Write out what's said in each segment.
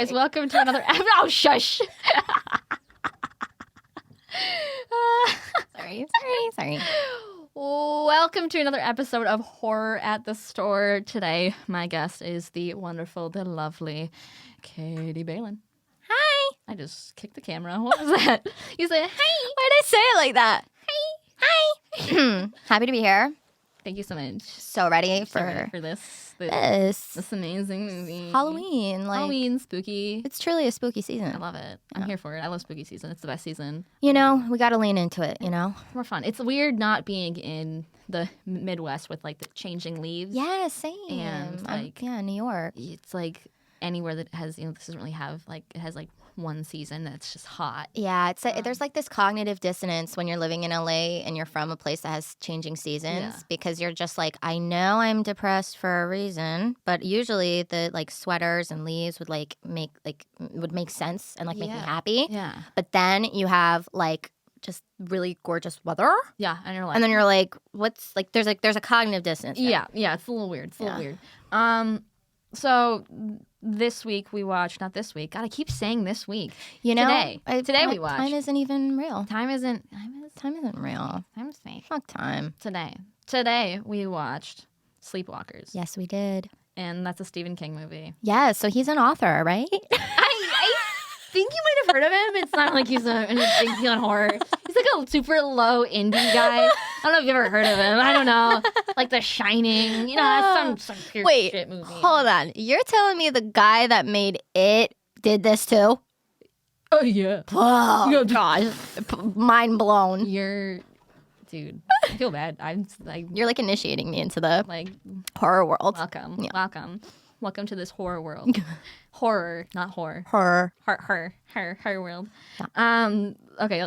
guys. Welcome to another... Oh, shush. Sorry. Welcome to another episode of Horror at the Store. Today, my guest is the wonderful, the lovely Katie Balen. Hi. I just kicked the camera. What was that? You said, hey. Why did I say it like that? Hi. Happy to be here. Thank you so much. So ready So ready for this amazing movie. Halloween. Halloween, spooky. It's truly a spooky I season. love it. I'm here for it. I love spooky season. It's the best season. You know, we got to lean into it, you know? More fun. It's weird not being in the Midwest with like the changing leaves. Yeah, same. And, like- New York. It's like anywhere that has, this doesn't really have like, it has like one season that's just hot. Yeah, it's there's like this cognitive dissonance when you're living in LA and you're from a place that has changing seasons because you're just like, I know I'm depressed for a reason, but usually the like sweaters and leaves would make sense and like make me happy. Yeah. But then you have like just really gorgeous weather. Yeah. And you're like, And then you're like, what's like there's a cognitive dissonance there. yeah, it's a little weird. It's a little weird. So this week we watched, not this week. God, I keep saying this week. You know, Today we watched. Time isn't even real. Time isn't real. Time's fake. Fuck time. Today we watched Sleepwalkers. Yes, we did. And that's a Stephen King movie. Yeah, so he's an author, right? I think you might have heard of him. It's not like he's a big deal in horror. He's like a super low indie guy. I don't know if you've ever heard of him. I don't know. Like The Shining. You know, that's some pure shit movie. Hold on. You're telling me the guy that made It did this too? Oh, yeah. Oh, gosh. Mind blown. Dude, I feel bad. I'm like... You're like initiating me into the like horror world. Welcome to this horror world. Horror, not horror. Horror. Horror world. Yeah. Okay,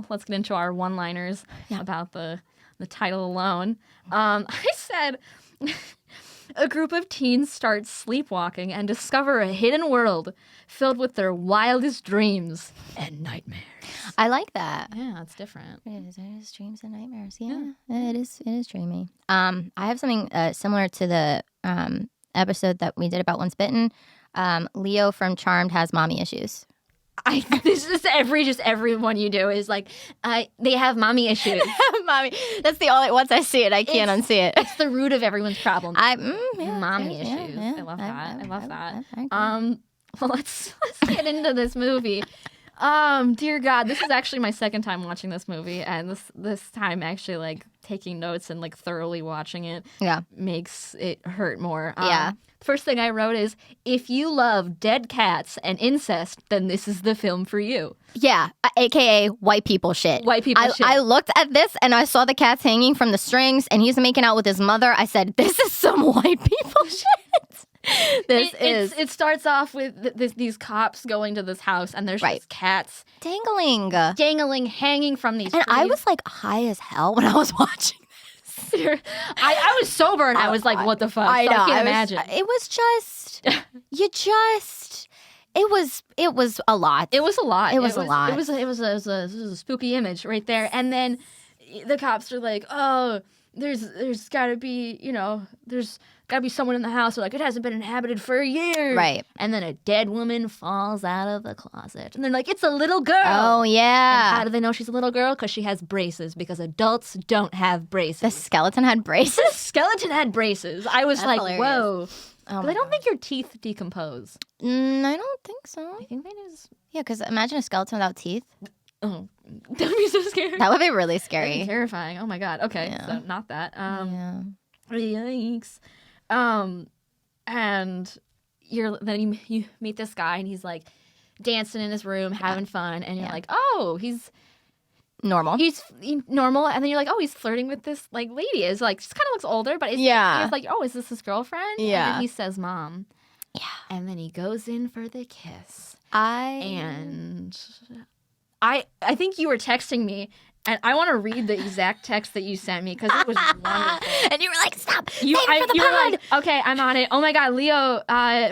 let's get into our one-liners about the title alone. I said, a group of teens start sleepwalking and discover a hidden world filled with their wildest dreams and nightmares. I like that. Yeah, it's different. It is dreams and nightmares. Yeah. It is dreamy. I have something similar to the episode that we did about Once Bitten. Leo from Charmed has mommy issues. This is everyone you do is like, they have mommy issues. Mommy, that's the only, once I see it, I can't unsee it. It's the root of everyone's problem. Mommy issues. Yeah, I love that. I love that. I Well, let's get into this movie. Dear God, this is actually my second time watching this movie, and this time actually like taking notes and like thoroughly watching it makes it hurt more. First thing I wrote is, if you love dead cats and incest, then this is the film for you. Yeah, a.k.a. white people shit. Shit. I looked at this and I saw the cats hanging from the strings and he's making out with his mother. I said, this is some white people shit. It starts off with these cops going to this house and there's just cats dangling, hanging from these trees. And I was like high as hell when I was watching. I was sober and I was like, what the fuck? I know. I can't imagine. It was just, it was a lot. It was a lot. It was a lot. It was a spooky image right there. And then the cops are like, oh, there's gotta be, there's gotta be someone in the house. They're like, it hasn't been inhabited for a year. Right. And then a dead woman falls out of the closet. And they're like, it's a little girl. Oh, yeah. And how do they know she's a little girl? Because she has braces. Because adults don't have braces. The skeleton had braces? The skeleton had braces. I was like, hilarious. whoa. Oh, but I don't think your teeth decompose. I don't think so. I think they just... Yeah, because imagine a skeleton without teeth. Oh, that would be so scary. That would be really That'd scary. be terrifying. Oh my God. Okay, Yeah. so not that. Yeah. Yikes. And then you meet this guy and he's like dancing in his room, having fun, and you're like, oh, he's normal. He's normal, and then you're like, oh, he's flirting with this like lady. It's like she kind of looks older, but it's like, oh, is this his girlfriend? Yeah. And then he says, mom. Yeah. And then he goes in for the kiss. I think you were texting me, and I want to read the exact text that you sent me because it was wonderful. And you were like, stop, save it for the pod. Like, okay, I'm on it. Oh my God, Leo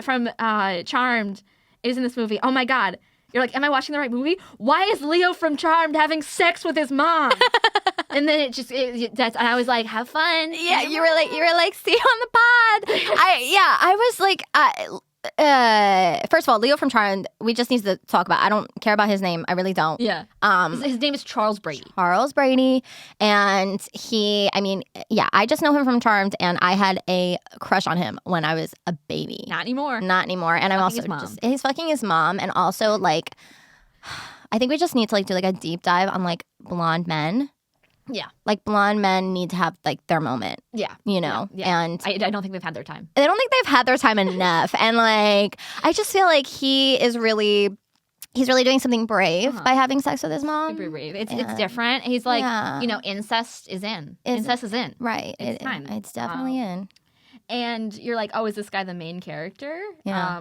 from Charmed is in this movie. Oh my God. You're like, am I watching the right movie? Why is Leo from Charmed having sex with his mom? And then and I was like, have fun. Yeah, you were like, see you on the pod. I was like, first of all, Leo from Charmed, we just need to talk about. I don't care about his name. I really don't. Yeah. His name is Charles Brady. Charles Brady. And I just know him from Charmed, and I had a crush on him when I was a baby. Not anymore. And I'm also he's fucking his mom. And also, like, I think we just need to, like, do, like, a deep dive on, like, blonde men. Yeah. Like, blonde men need to have, like, their moment. Yeah. You know? Yeah. And I don't think they've had their time. I don't think they've had their time enough. And, like, I just feel like he's really doing something brave by having sex with his mom. Super brave. It's different. He's like, incest is in. Incest is in. Right. It's fine. It's definitely in. And you're like, oh, is this guy the main character? Yeah.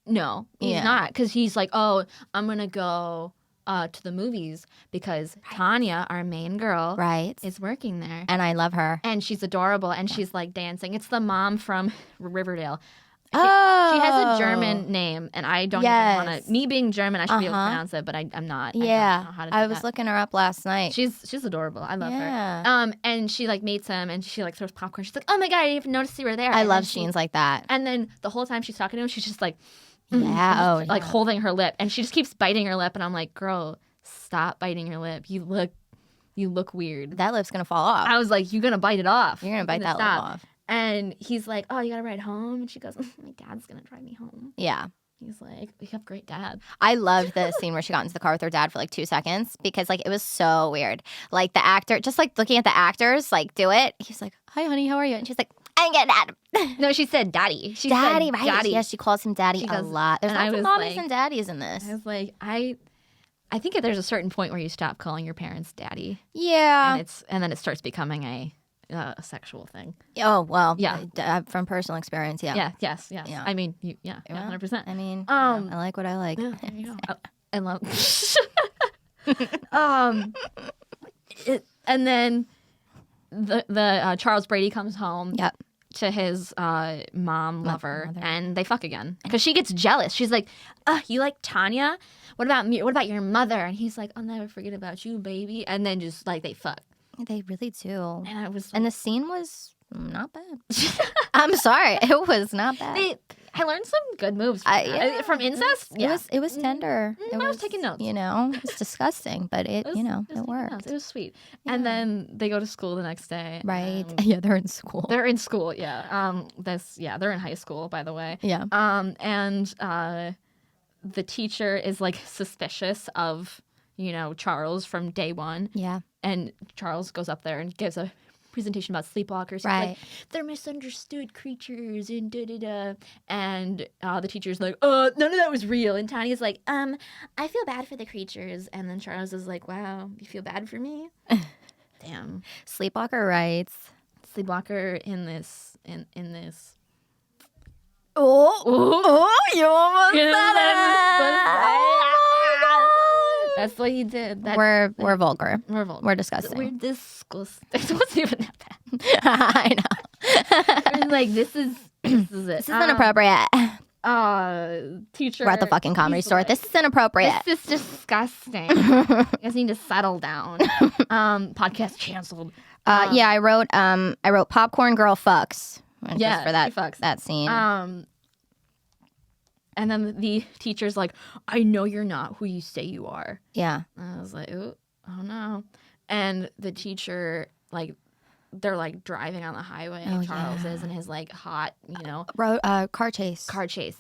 No, he's not. Because he's like, oh, I'm going to go to the movies because Tanya, our main girl, is working there. And I love her. And she's adorable. And she's like dancing. It's the mom from Riverdale. She Oh. has a German name, and I don't even want to. Me being German, I should be able to pronounce it, but I'm not. Yeah. I don't know how to do I was that. looking her up last night. She's adorable. I love her. And she like meets him, and she like throws popcorn. She's like, "Oh my god, I didn't even notice you were there." I love scenes like that. And then the whole time she's talking to him, she's just like, like holding her lip, and she just keeps biting her lip, and I'm like, "Girl, stop biting your lip. You look weird. That lip's gonna fall off." I was like, "You're gonna bite it off. You're gonna bite that lip off." And he's like, "Oh, you gotta ride home?" And she goes, "My dad's gonna drive me home." Yeah. He's like, "We have great dad." I loved the scene where she got into the car with her dad for like 2 seconds because like it was so weird. Like the actor, just like looking at the actors like do it. He's like, "Hi, honey, how are you?" And she's like, "I'm good, Dad." No, she said daddy. She daddy, said right? Daddy. Yeah, she calls him daddy a lot. There's lots of mommies and daddies in this. I was like, I think there's a certain point where you stop calling your parents daddy. Yeah. And then it starts becoming a sexual thing. Oh, well, yeah. From personal experience, yeah. Yeah, yes. Yeah. I mean, 100%. I mean, I like what I like. Yeah, there you go. I love. And then the Charles Brady comes home. Yep. To his mom lover, and they fuck again because she gets jealous. She's like, "You like Tanya? What about me? What about your mother?" And he's like, "I'll never forget about you, baby." And then just like they fuck. They really do. And I was, and the scene was not bad. I'm sorry, it was not bad. I learned some good moves from incest. It was tender. I was taking notes. You know, it's disgusing, but it worked. Notes. It was sweet. Yeah. And then they go to school the next day. Right. Yeah, they're in school. They're in school. Yeah. They're in high school, by the way. Yeah. And the teacher is like suspicious of Charles from day one. Yeah. And Charles goes up there and gives a presentation about sleepwalkers. Right. Like, they're misunderstood creatures and da-da-da. And the teacher's like, none of that was real. And Tanya's like, I feel bad for the creatures. And then Charles is like, wow, you feel bad for me? Damn. Sleepwalker writes. Sleepwalker in this. Oh, you almost said it. That's what he did. We're vulgar. We're vulgar. We're disgusting. We're disgusting. It wasn't even that bad. I know. I was like, this is it. This is inappropriate. Teacher. We're at the fucking comedy store. Like, this is inappropriate. This is disgusting. You guys need to settle down. Podcast canceled. Yeah, I wrote Popcorn Girl Fucks. Yeah, for that scene. And then the teacher's like, I know you're not who you say you are. Yeah. And I was like, oh no. And the teacher, like, they're like driving on the highway. Charles is in his like hot, car chase.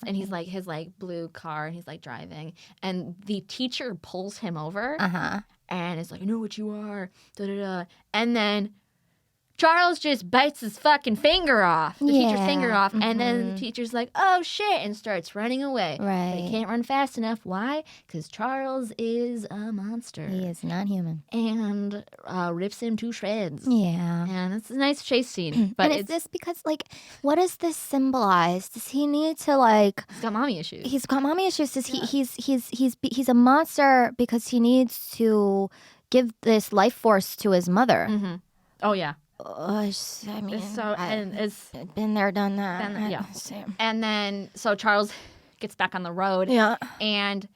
And he's like his like blue car, and he's like driving. And the teacher pulls him over. And it's like, I know what you are. Da da da. And then Charles just bites his fucking finger off, the teacher's finger off, and then the teacher's like, oh, shit, and starts running away. Right. But he can't run fast enough. Why? Because Charles is a monster. He is not human. And rips him to shreds. Yeah. And it's a nice chase scene. But and is this because, like, what does this symbolize? Does he need to, like... He's got mommy issues. He's got mommy issues. Does he's a monster because he needs to give this life force to his mother. Mm-hmm. Oh, yeah. I mean, it's been there, done that. Yeah. And then, so Charles gets back on the road. Yeah. And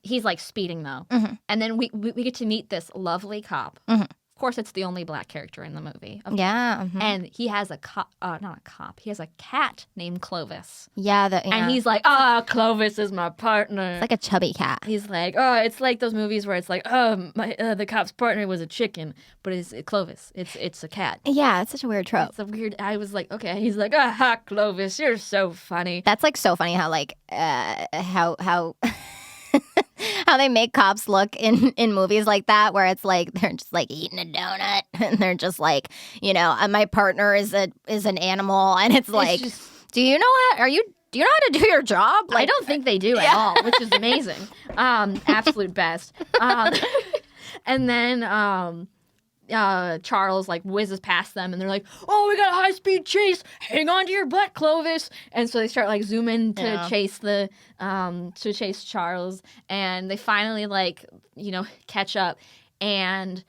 he's like speeding though. And then we get to meet this lovely cop. Of course, it's the only black character in the movie. Yeah. Mm-hmm. And he has a not a cop. He has a cat named Clovis. Yeah. And he's like, Clovis is my partner. It's like a chubby cat. He's like, it's like those movies where it's like, the cop's partner was a chicken, but it's Clovis. It's a cat. Yeah, it's such a weird trope. It's a weird. I was like, okay. He's like, Clovis, you're so funny. That's like so funny how like how how they make cops look in movies like that, where it's like they're just like eating a donut and they're just like, my partner is an animal, and it's like, do you know how do you know how to do your job? Like, I don't think they do at all, which is amazing. Absolute best. And then Charles like whizzes past them, and they're like, "Oh, we got a high-speed chase! Hang on to your butt, Clovis!" And so they start like zooming to chase Charles, and they finally catch up, and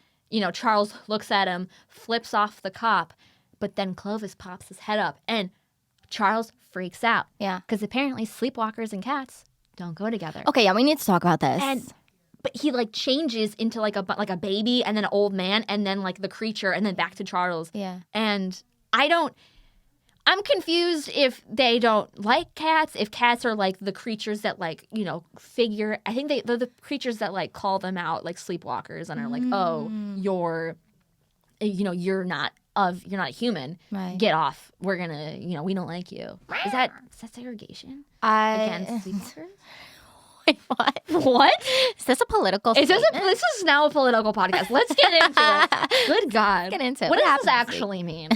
Charles looks at him, flips off the cop, but then Clovis pops his head up, and Charles freaks out. Yeah, because apparently sleepwalkers and cats don't go together. Okay, yeah, we need to talk about this. But he changes into like a baby, and then an old man, and then like the creature, and then back to Charles. Yeah. And I'm confused if they don't like cats, if cats are like the creatures that figure. I think they're the creatures that like call them out, like sleepwalkers, and are like, oh, you're not a human. Right. Get off. We're gonna, we don't like you. Is that segregation against sleepwalkers? Wait, what? What? Is this a political statement? This is now a political podcast. Let's get into it. Good God. Let's get into it. What does this actually mean?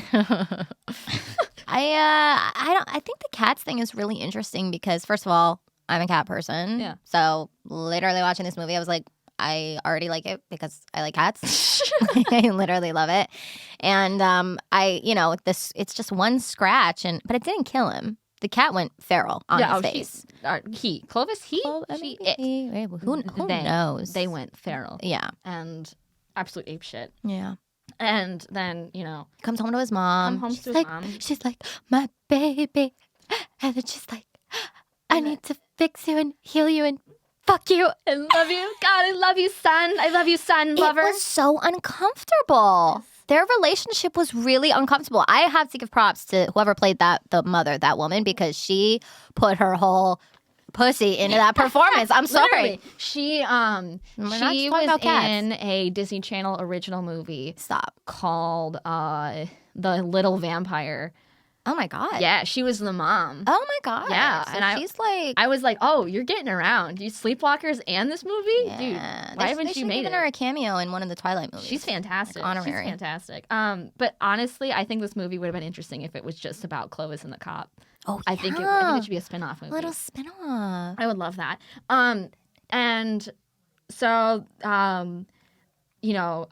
I think the cats thing is really interesting because, first of all, I'm a cat person. Yeah. So literally watching this movie, I was like, I already like it because I like cats. I literally love it. And it's just one scratch, but it didn't kill him. The cat went feral on his face. Clovis, who knows? They went feral. Yeah. And absolute ape shit. Yeah. And then, he comes home to his mom. She's like, my baby. And then she's like, I need to fix you and heal you and fuck you and love you. God, I love you, son. I love you, son, lover. It was so uncomfortable. Their relationship was really uncomfortable. I have to give props to whoever played the mother, that woman, because she put her whole pussy into that performance. I'm sorry. She was in a Disney Channel original movie. Called The Little Vampire. Oh my God. Yeah, she was the mom. Oh my God. Yeah. So and she's I was like, oh, you're getting around. You Sleepwalkers and this movie? Yeah. Dude, why haven't you made given her a cameo in one of the Twilight movies? She's fantastic. Like, honorary. She's fantastic. But honestly, I think this movie would have been interesting if it was just about Clovis and the cop. Oh, I think it should be a spin-off movie. A little spin-off. I would love that. And so,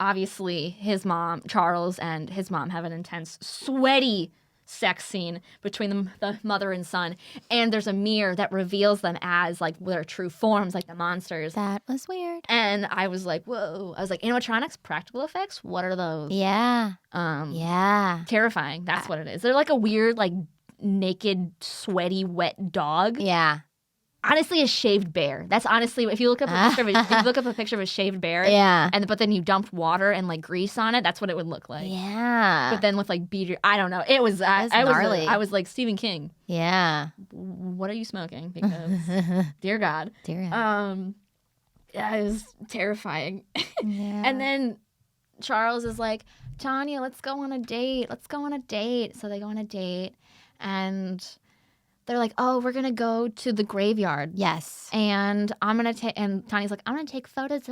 obviously his mom, Charles, and his mom have an intense, sweaty sex scene between the mother and son, and there's a mirror that reveals them as like their true forms, like the monsters. That was weird. And I was like, whoa. I was like, animatronics, practical effects, what are those? Yeah. Terrifying. That's what it is. They're like a weird, like naked, sweaty, wet dog. Yeah. Honestly, a shaved bear. That's honestly, if you look up a picture of a shaved bear, but then you dumped water and like grease on it, that's what it would look like. Yeah. But then with like beater, I don't know. It was gnarly. I was like Stephen King. Yeah. What are you smoking? Because dear God. Yeah, it was terrifying. Yeah. And then Charles is like, Tanya, let's go on a date. So they go on a date, and they're like, oh, we're going to go to the graveyard. Yes. And and Tanya's like, I'm going to take photos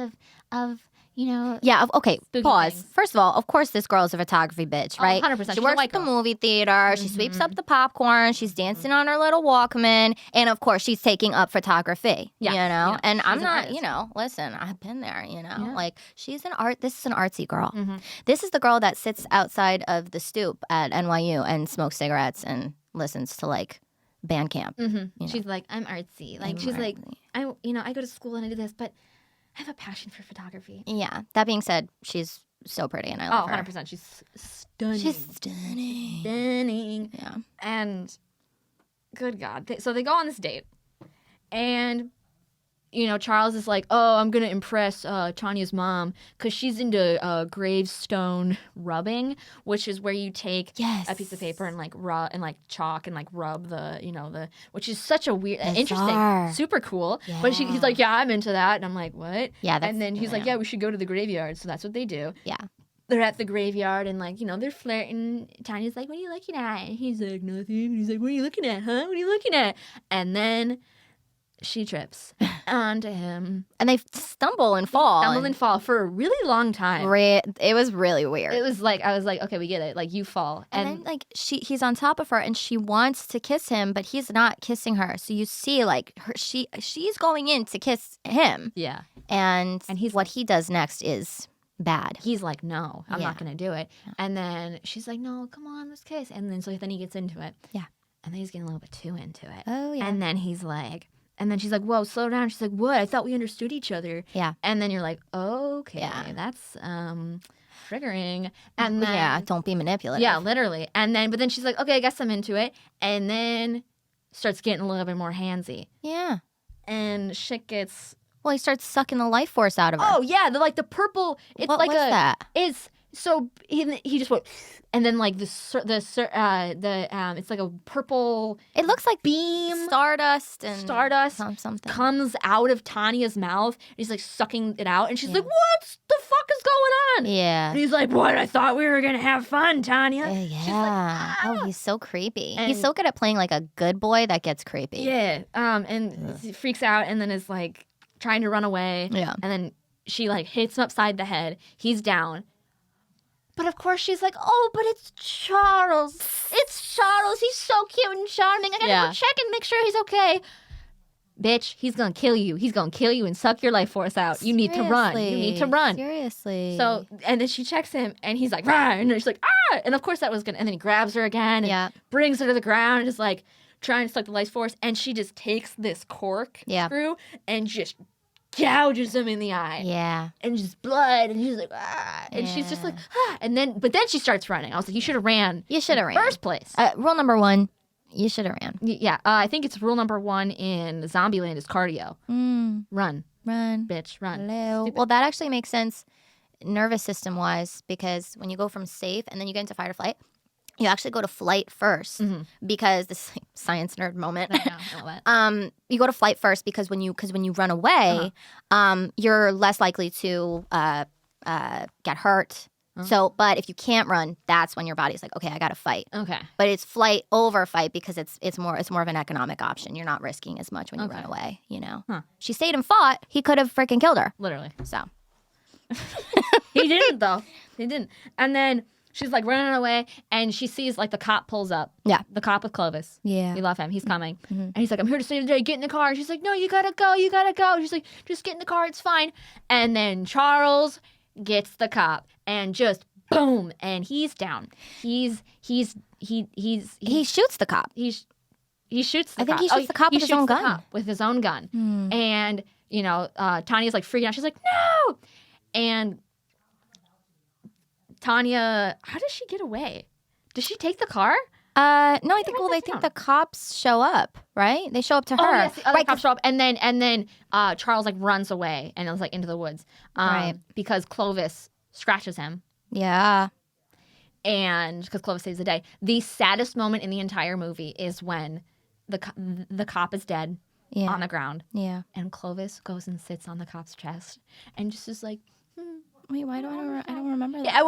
of Yeah, okay, pause. Things. First of all, of course this girl's a photography bitch, right? 100%. She works at the movie theater. She sweeps up the popcorn. She's dancing on her little Walkman. And of course, she's taking up photography, And I'm not, listen, I've been there, Like, she's an this is an artsy girl. Mm-hmm. This is the girl that sits outside of the stoop at NYU and smokes cigarettes and listens to, like, band camp. Mm-hmm. She's like, I'm artsy. Like, she's like, I go to school and I do this, but I have a passion for photography. Yeah. That being said, she's so pretty and I love her. 100%. She's stunning. Stunning. Yeah. And good God. So they go on this date. And Charles is like, oh, I'm going to impress Tanya's mom because she's into gravestone rubbing, which is where you take a piece of paper and like rub and like chalk and like rub which is such a weird, interesting, super cool. Yeah. But he's like, yeah, I'm into that. And I'm like, what? Yeah. And then he's like, yeah, we should go to the graveyard. So that's what they do. Yeah. They're at the graveyard and like, they're flirting. Tanya's like, what are you looking at? And he's like, nothing. And he's like, what are you looking at, huh? What are you looking at? And then she trips onto him. And they stumble and fall. For a really long time. It was really weird. It was like, I was like, okay, we get it. Like, you fall. And then, like, he's on top of her and she wants to kiss him, but he's not kissing her. So you see, like, she's going in to kiss him. Yeah. And what he does next is bad. He's like, no, I'm not going to do it. Yeah. And then she's like, no, come on, let's kiss. And then he gets into it. Yeah. And then he's getting a little bit too into it. Oh, yeah. And then he's like... And then she's like, whoa, slow down. She's like, what? I thought we understood each other. Yeah. And then you're like, okay, that's triggering. And then, don't be manipulative. Yeah, literally. But then she's like, okay, I guess I'm into it. And then starts getting a little bit more handsy. Yeah. And shit gets... Well, he starts sucking the life force out of her. Oh, yeah. The purple... It's what like was that? It's... So he just went, and then like it's like a purple. It looks like beam, stardust something comes out of Tanya's mouth. And he's like sucking it out, and she's like, "What the fuck is going on?" Yeah. And he's like, "What? I thought we were gonna have fun, Tanya." Yeah. She's like, ah. Oh, he's so creepy. And he's so good at playing like a good boy that gets creepy. Yeah. And he freaks out, and then is like trying to run away. Yeah. And then she like hits him upside the head. He's down. But of course she's like, oh, but it's Charles. It's Charles. He's so cute and charming. I gotta go check and make sure he's okay. Bitch, he's gonna kill you. He's gonna kill you and suck your life force out. You need to run. You need to run. Seriously. So, and then she checks him and he's like, rah! And she's like, ah! And of course that was gonna, and then he grabs her again and brings her to the ground and is like trying to suck the life force. And she just takes this cork screw and just gouges him in the eye. Yeah. And just blood. And he's like, ah. And she's just like, ah. But then she starts running. I was like, you should have ran. You should have ran. First place. Rule number 1, you should have ran. Yeah. I think it's rule number 1 in Zombieland is cardio. Run. Run. Bitch, run. Hello. Well, that actually makes sense nervous system wise because when you go from safe and then you get into fight or flight, you actually go to flight first because this is like science nerd moment. I know you go to flight first because when you run away, you're less likely to get hurt. So, but if you can't run, that's when your body's like, okay, I got to fight. Okay. But it's flight over fight because it's more of an economic option. You're not risking as much when you run away. She stayed and fought. He could have freaking killed her. Literally. So he didn't though. He didn't. And then she's like running away, and she sees like the cop pulls up. Yeah. The cop with Clovis. Yeah. We love him. He's coming. And he's like, I'm here to save the day. Get in the car. And she's like, no, you gotta go. You gotta go. She's like, just get in the car. It's fine. And then Charles gets the cop and just boom, and he's down. He shoots the cop. He shoots the cop. I think he shoots the cop with his own gun. With his own gun. And, Tanya's like freaking out. She's like, no! And Tanya, how does she get away? Does she take the car? No, I think the cops show up, right? They show up to her. Oh, yes, the other cops show up, and then Charles like runs away and it was like into the woods, because Clovis scratches him. Yeah, and because Clovis saves the day. The saddest moment in the entire movie is when the cop is dead on the ground. Yeah, and Clovis goes and sits on the cop's chest and just is like, wait, why don't I don't remember that? Yeah,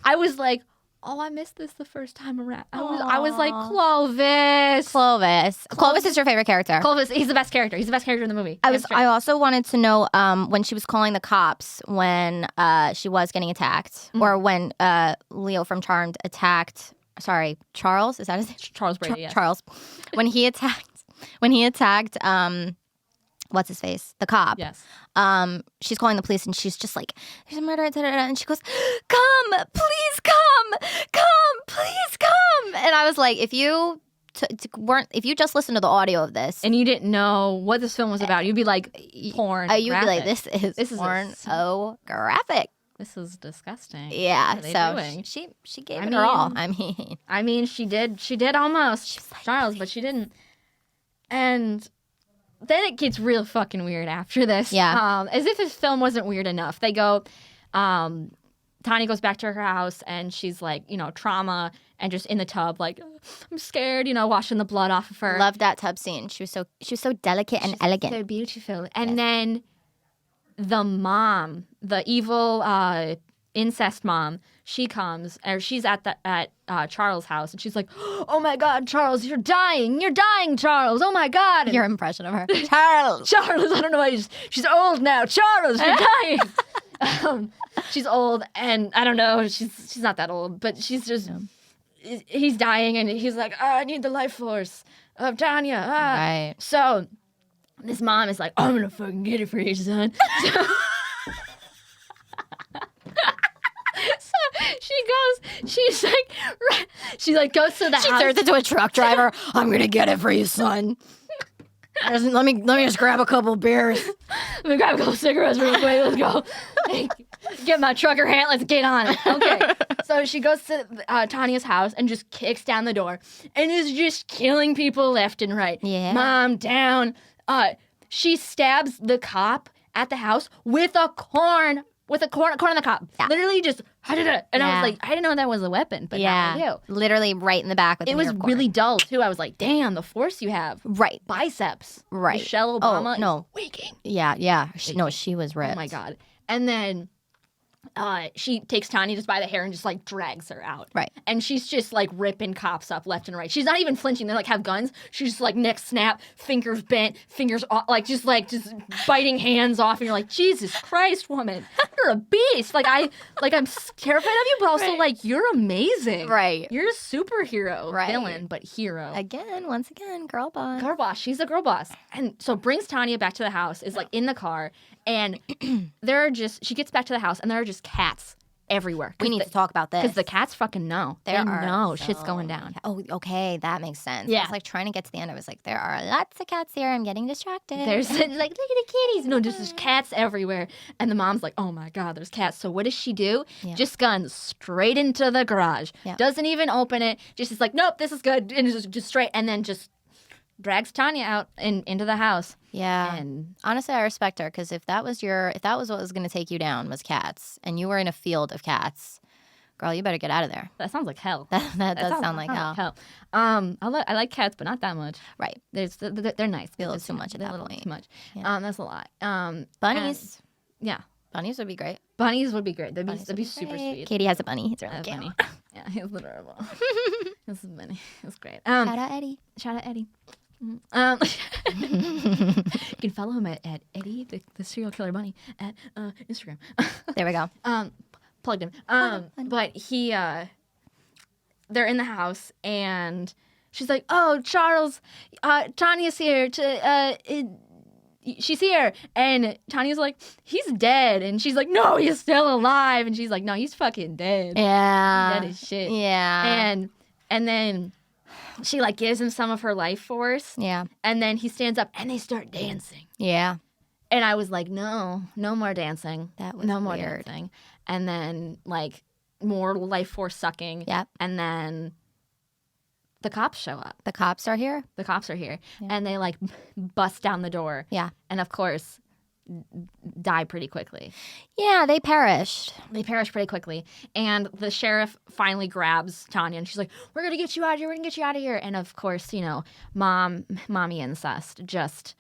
I was like, oh, I missed this the first time around. I was like, Clovis. Clovis is your favorite character. Clovis, he's the best character. He's the best character in the movie. I also wanted to know when she was calling the cops when she was getting attacked, or when Leo from Charmed attacked. Sorry, Charles. Is that his name? Charles Brady. Yes. Charles. When he attacked. What's his face? The cop. Yes. She's calling the police and she's just like, there's a murder, and she goes, come, please come. And I was like, if you just listened to the audio of this and you didn't know what this film was about, you'd be like, porn. You'd be like, this is porn. So graphic. This is disgusting. Yeah. So doing? she gave it her all. I mean, she did almost, Charles, but she didn't. And then it gets real fucking weird after this. Yeah. As if this film wasn't weird enough. They go, Tanya goes back to her house and she's like, trauma and just in the tub, like, I'm scared, washing the blood off of her. Love that tub scene. She was so delicate and elegant. So beautiful. And then the mom, the evil incest mom, she comes, or she's at Charles' house, and she's like, "Oh my God, Charles, you're dying, Charles. Oh my God." And your impression of her, Charles. I don't know why she's old now. Charles, you're dying. She's old, and I don't know. She's not that old, but she's just. He's dying, and he's like, I need the life force of Tanya. Right. So this mom is like, I'm gonna fucking get it for you, son. She goes to the house. She turns into a truck driver. I'm gonna get it for you, son. Let me just grab a couple beers. Let me grab a couple cigarettes real quick. Let's go. Get my trucker hat. Let's get on it. Okay. So she goes to Tanya's house and just kicks down the door and is just killing people left and right. Yeah. Mom down. She stabs the cop at the house with a corn on the cob. Yeah. Literally just, and I was like, I didn't know that was a weapon, but now I do. Literally right in the back with the It was really dull, too. I was like, damn, the force you have. Right. Biceps. Right. Michelle Obama is waking. Yeah. She was ripped. Oh, my God. And then she takes Tanya just by the hair and just, like, drags her out. Right. And she's just, like, ripping cops up left and right. She's not even flinching. They, like, have guns. She's just, like, neck snap, fingers bent, fingers off, just biting hands off. And you're like, Jesus Christ, woman. You're a beast. I'm terrified of you, but also, you're amazing. Right. You're a superhero. Right. Villain, but hero. Once again, girl boss. Girl boss. She's a girl boss. And so brings Tanya back to the house, is, like, in the car. And she gets back to the house, and there are just cats everywhere. We need to talk about this. Because the cats fucking know. They know shit's going down. Oh, okay. That makes sense. Yeah. I was like trying to get to the end. I was like, there are lots of cats here. I'm getting distracted. There's like, look at the kitties. No, there's cats everywhere. And the mom's like, oh my God, there's cats. So what does she do? Yeah. Just guns straight into the garage. Yeah. Doesn't even open it. Just is like, nope, this is good. And just straight. And then just drags Tanya out and into the house. Yeah. And honestly, I respect her, because if that was what was going to take you down was cats, and you were in a field of cats, girl, you better get out of there. That sounds like hell. That does sound like hell. I like cats, but not that much. Right. They're nice. A little too much at that point. Too much. Yeah. That's a lot. Bunnies. Yeah. Bunnies would be great. Bunnies would be great. They'd be super sweet. Katie has a bunny. He's really cute. Bunny. Yeah, he's adorable. This is Bunny. It's great. Shout out Eddie. You can follow him at Eddie, the serial killer bunny, at Instagram. There we go. Plugged in. But they're in the house, and she's like, "Oh, Charles, Tanya's here. She's here." And Tanya's like, "He's dead." And she's like, "No, he's still alive." And she's like, "No, he's fucking dead. Yeah, he's dead as shit." Yeah. And then she gives him some of her life force. Yeah. And then he stands up and they start dancing. Yeah. And I was like, no more dancing. That was no more weird. Dancing. And then more life force sucking. Yep. And then the cops show up. The cops are here? Yeah. And they bust down the door. Yeah. And of course die pretty quickly. Yeah, they perished. They perished pretty quickly. And the sheriff finally grabs Tanya and she's like, we're going to get you out of here. We're going to get you out of here. And of course, mommy incest just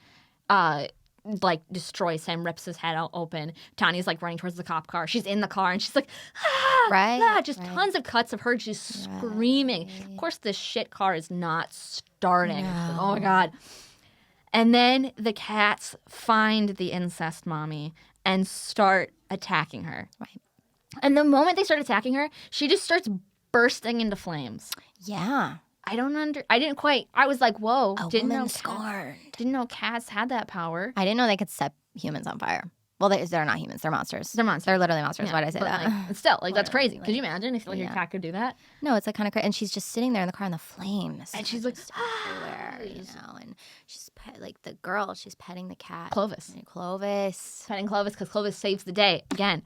destroys him, rips his head out open. Tanya's running towards the cop car. She's in the car and she's like, tons of cuts of her just screaming. Of course, this shit car is not starting. No. Oh my God. And then the cats find the incest mommy and start attacking her. Right. And the moment they start attacking her, she just starts bursting into flames. Yeah. I was like, whoa. Didn't know cats had that power. I didn't know they could set humans on fire. Well, they're not humans. They're monsters. They're literally monsters. Yeah, why did I say that? Still, that's crazy. Could you imagine if your cat could do that? No, it's kind of crazy. And she's just sitting there in the car in the flames. And she's like, everywhere, And she's the girl, she's petting the cat. Clovis. Petting Clovis because Clovis saves the day again.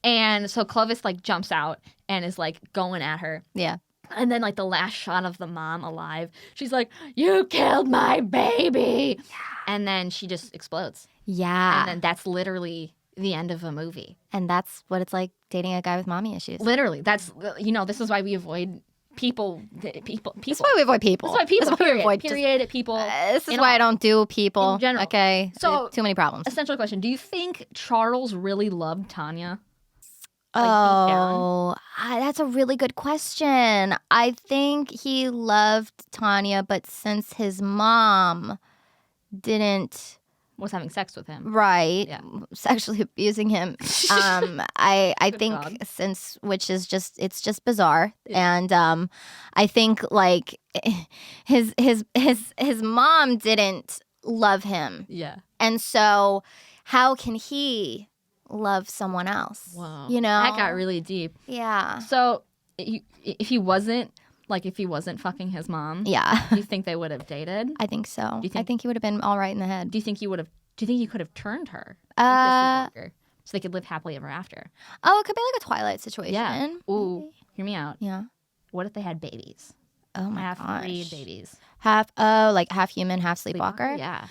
And so Clovis jumps out and is going at her. Yeah. And then, like, the last shot of the mom alive, she's like, "You killed my baby!" Yeah. And then she just explodes. Yeah. And then that's literally the end of a movie. And that's what it's like dating a guy with mommy issues. Literally. That's, this is why we avoid people. That's why we avoid people. That's why people, That's why period. we avoid Period, people. This is why I don't do people. In general. Okay? So, too many problems. Essential question. Do you think Charles really loved Tanya? That's a really good question. I think he loved Tanya, but since his mom was having sex with him, right? Yeah. Sexually abusing him. I think dog. which is just bizarre, yeah. And I think like his mom didn't love him. Yeah, and so how can he love someone else? Whoa. That got really deep. Yeah. So if he wasn't fucking his mom, yeah, do you think they would have dated? I think so. I think he would have been all right in the head. Do you think he could have turned her so they could live happily ever after? Oh, it could be like a Twilight situation. Yeah. Ooh, maybe. Hear me out. Yeah. What if they had babies? Oh my gosh. Half-breed babies. Half human, half sleepwalker? Yeah.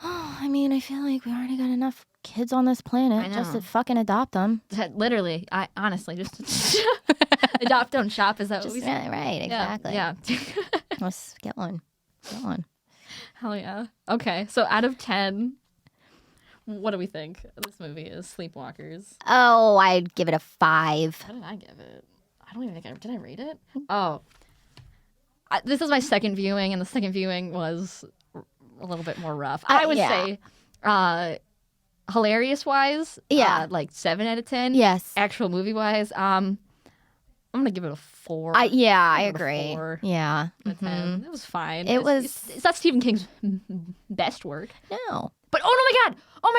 Oh, I mean, I feel like we already got enough kids on this planet just to fucking adopt them. Literally, I honestly just adopt, don't shop. Is that what we say? Yeah, right, exactly. Yeah. Let's get one. Hell yeah. Okay, so out of 10, what do we think this movie is? Sleepwalkers. Oh, I'd give it a 5. What did I give it? I don't even think did I rate it? Oh. This is my second viewing, and the second viewing was a little bit more rough. I would say hilarious-wise, like 7 out of 10. Yes. Actual movie-wise, I'm going to give it a 4. I agree. 4 yeah. out of 10. It was fine. It's not Stephen King's best work. No. But oh my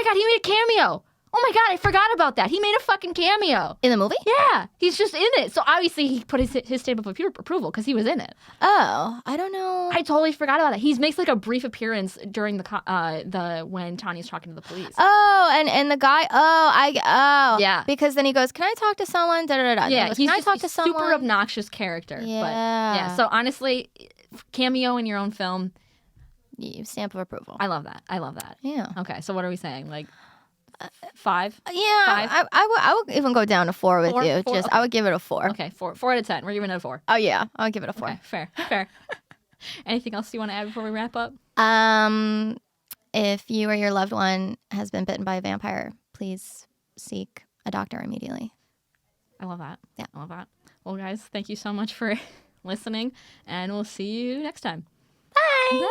god, he made a cameo. Oh my god, I forgot about that. He made a fucking cameo. In the movie? Yeah, he's just in it. So obviously he put his stamp of approval because he was in it. Oh, I don't know. I totally forgot about that. He makes like a brief appearance during the when Tanya's talking to the police. Oh, and the guy. Yeah. Because then he goes, "Can I talk to someone?" Da, da, da. Yeah, goes, he's Can I just talk to a someone? super obnoxious character. Yeah. But, yeah. So honestly, cameo in your own film. Stamp of approval. I love that. Yeah. Okay, so what are we saying? Like 5? Yeah, 5? I would even go down to 4 with 4? you. 4? Just Okay. I would give it a 4. Okay, 4 out of 10. We're giving it a 4. Oh yeah, I would give it a 4. Okay, fair. Anything else you want to add before we wrap up? If you or your loved one has been bitten by a vampire, please seek a doctor immediately. I love that. Yeah, I love that. Well, guys, thank you so much for listening, and we'll see you next time. Bye. Bye.